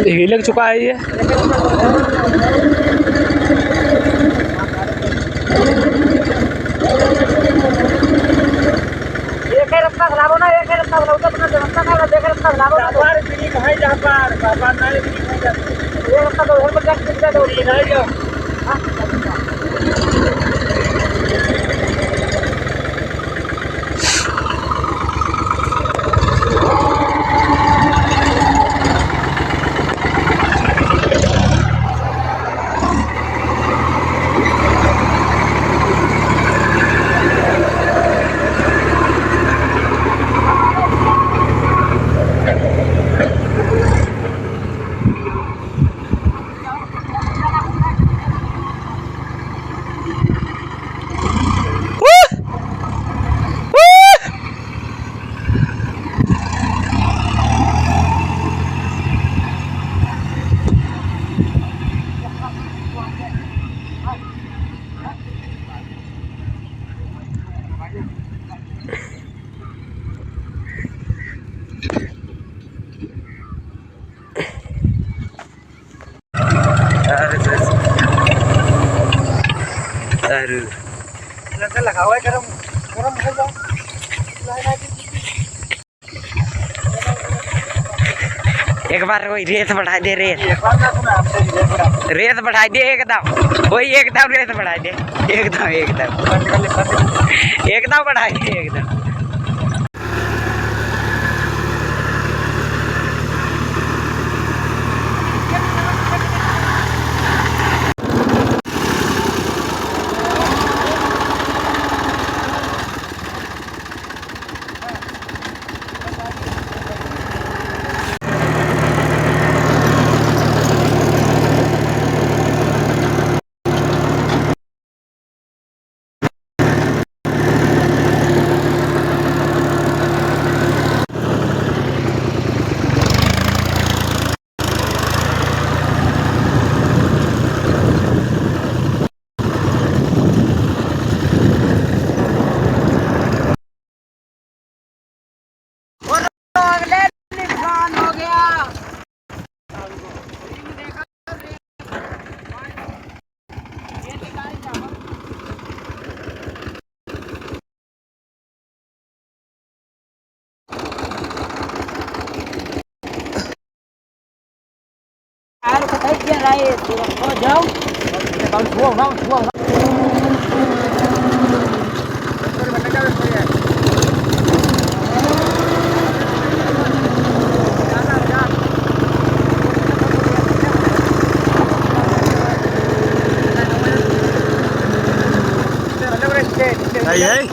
ही लग चुका है ये। एक ही रास्ता खराब होना, एक ही रास्ता खराब होता, अपना रास्ता का देख रास्ता खराब होना। बार बिनी कहां जा पार बार नाले बिनी कहां जा, ये रास्ता तो घर पर जाके सीधा दो नहीं जाओ। लगा हुआ है गरम गरम हो जाओ। एक बार वही रेत बढ़ा दे, रेत बढ़ा दे एकदम, वही एकदम रेत बढ़ा दे एकदम एकदम बढ़ा दे एकदम। ai có thấy kia đây có giống còn thua không thua không đây đấy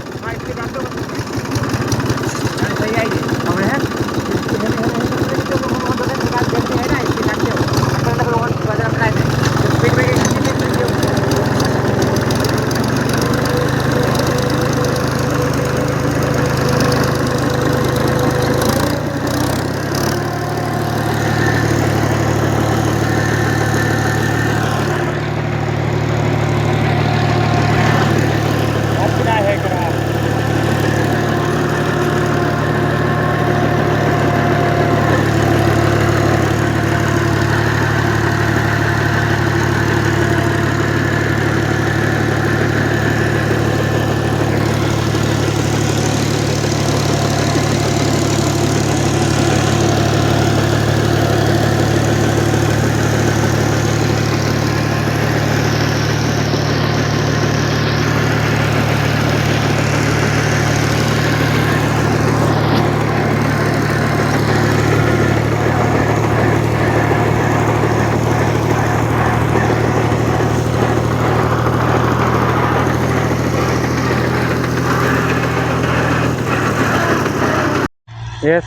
ये